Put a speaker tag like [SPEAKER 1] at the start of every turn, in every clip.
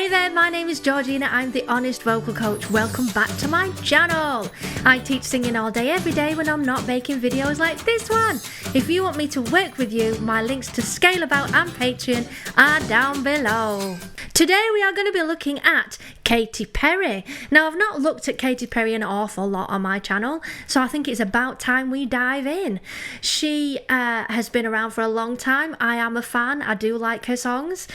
[SPEAKER 1] Hey there, my name is Georgina. I'm the Honest Vocal Coach. Welcome back to my channel. I teach singing all day, every day when I'm not making videos like this one. If you want me to work with you, my links to Scale About and Patreon are down below. Today we are going to be looking at Katy Perry. Now, I've not looked at Katy Perry an awful lot on my channel, so I think it's about time we dive in. She has been around for a long time. I am a fan. I do like her songs.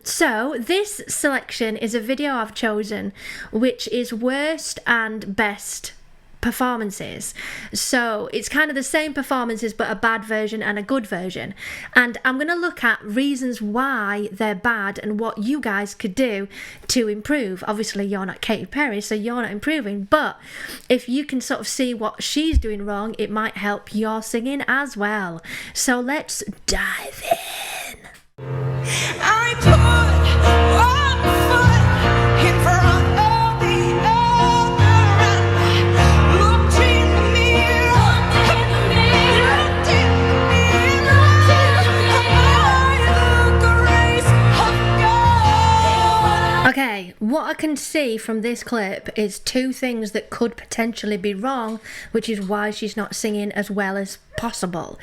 [SPEAKER 1] So this selection is a video I've chosen, which is worst and best performances. So it's kind of the same performances but a bad version and a good version, and I'm going to look at reasons why they're bad and what you guys could do to improve. Obviously you're not Katy Perry, so you're not improving, but if you can sort of see what she's doing wrong, it might help your singing as well. So let's dive in. I put one foot in front of the other and looked in the mirror, looked in the mirror, the grace of God. Okay, what I can see from this clip is two things that could potentially be wrong, which is why she's not singing as well as possible.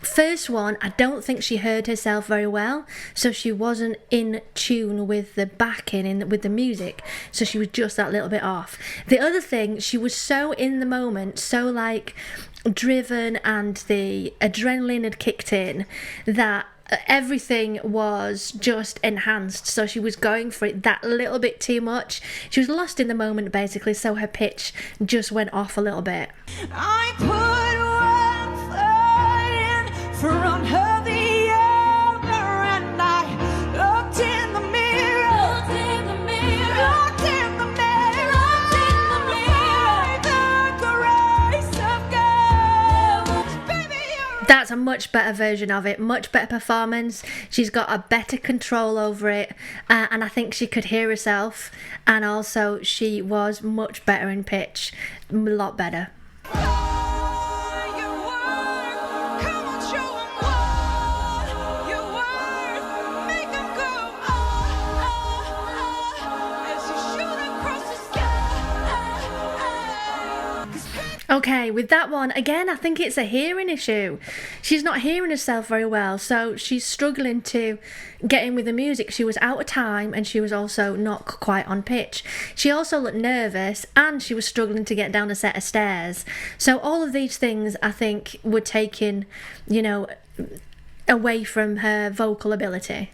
[SPEAKER 1] First one, I don't think she heard herself very well, so she wasn't in tune with the backing with the music, so she was just that little bit off. The other thing, she was so in the moment, so like driven, and the adrenaline had kicked in that everything was just enhanced, so she was going for it that little bit too much. She was lost in the moment basically, so her pitch just went off a little bit. I put one foot in front of the other and I looked in the mirror, looked in the mirror, looked in the mirror, looked in the mirror, the grace of God. Baby, that's a much better version of it, much better performance. She's got a better control over it, and I think she could hear herself, and also she was much better in pitch, a lot better. Okay, with that one, again, I think it's a hearing issue. She's not hearing herself very well, so she's struggling to get in with the music. She was out of time, and she was also not quite on pitch. She also looked nervous, and she was struggling to get down a set of stairs. So all of these things, I think, were taken, you know, away from her vocal ability.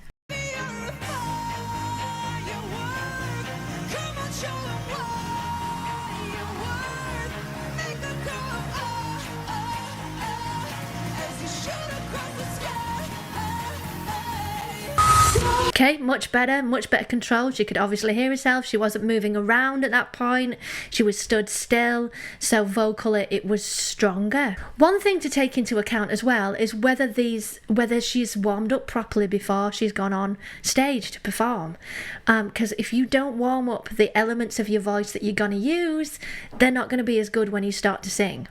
[SPEAKER 1] Okay, much better control. She could obviously hear herself. She wasn't moving around at that point. She was stood still, so vocally it was stronger. One thing to take into account as well is whether she's warmed up properly before she's gone on stage to perform. Because if you don't warm up the elements of your voice that you're going to use, they're not going to be as good when you start to sing.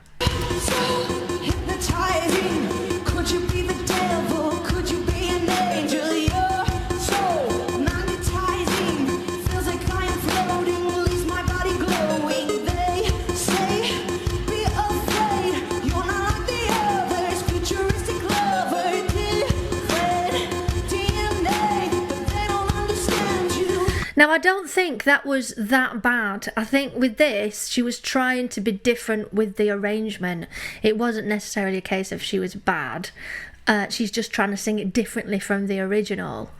[SPEAKER 1] Now, I don't think that was that bad. I think with this, she was trying to be different with the arrangement. It wasn't necessarily a case of she was bad. She's just trying to sing it differently from the original.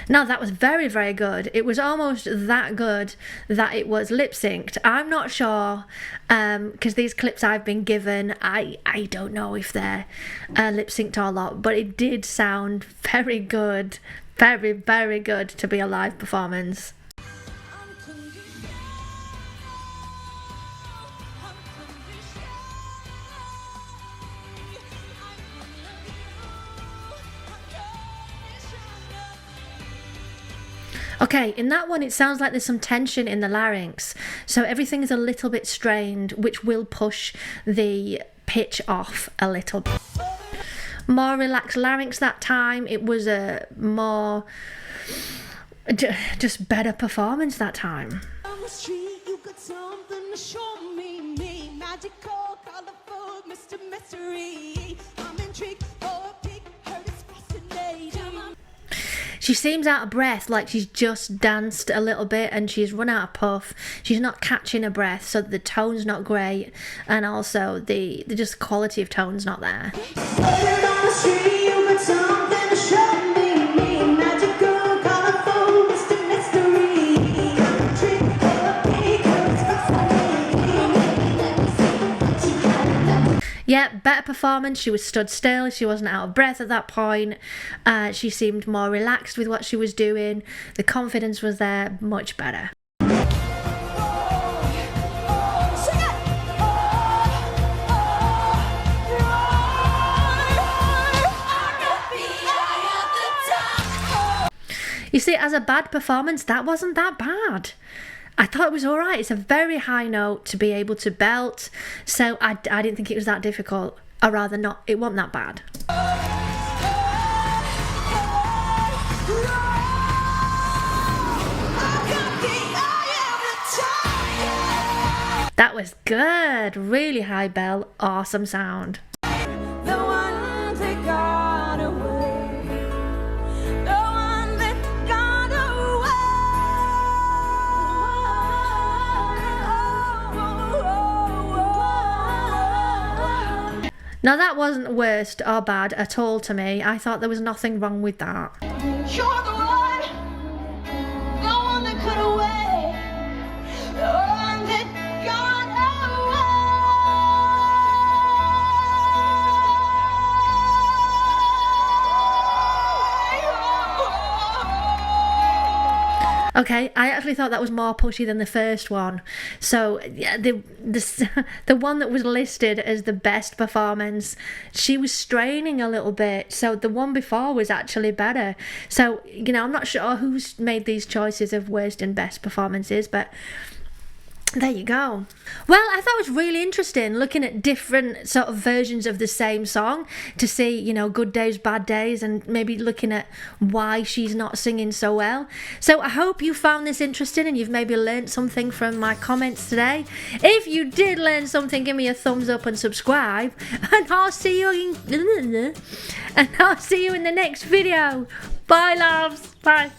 [SPEAKER 1] Now that was very, very good. It was almost that good that it was lip synced. I'm not sure, because these clips I've been given, I don't know if they're lip synced or not, but it did sound very good. Very, very good to be a live performance. Okay, in that one it sounds like there's some tension in the larynx, so everything is a little bit strained, which will push the pitch off a little. More relaxed larynx that time. It was a more just better performance that time.
[SPEAKER 2] On the street, you got something to show me, magical, colorful, Mr. Mystery. I'm intrigued, oh, a peek, heard it's fascinating.
[SPEAKER 1] She seems out of breath, like she's just danced a little bit and she's run out of puff. She's not catching her breath, so the tone's not great, and also the just quality of tone's not there.
[SPEAKER 2] Word on the street, you got something to show me, magical, colorful, Mr. Mystery. I'm intrigued, oh, a peek, heard it's fascinating.
[SPEAKER 1] Yeah, better performance. She was stood still. She wasn't out of breath at that point. She seemed more relaxed with what she was doing. The confidence was there, much better. You see, as a bad performance, that wasn't that bad. I thought it was all right. It's a very high note to be able to belt, so I didn't think it was that difficult. Or rather not, it wasn't that bad. That was good. Really high bell, awesome sound.
[SPEAKER 2] The one that got away, the one that got away.
[SPEAKER 1] Now that wasn't worst or bad at all to me. I thought there was nothing wrong with that.
[SPEAKER 2] You're the one that got away, the one that got away.
[SPEAKER 1] Okay, I actually thought that was more pushy than the first one. So yeah, the one that was listed as the best performance, she was straining a little bit. So the one before was actually better. So, you know, I'm not sure who's made these choices of worst and best performances, but there you go. Well, I thought it was really interesting looking at different sort of versions of the same song to see, you know, good days, bad days, and maybe looking at why she's not singing so well. So I hope you found this interesting and you've maybe learned something from my comments today. If you did learn something, give me a thumbs up and subscribe, and I'll see you in the next video. Bye, loves. Bye.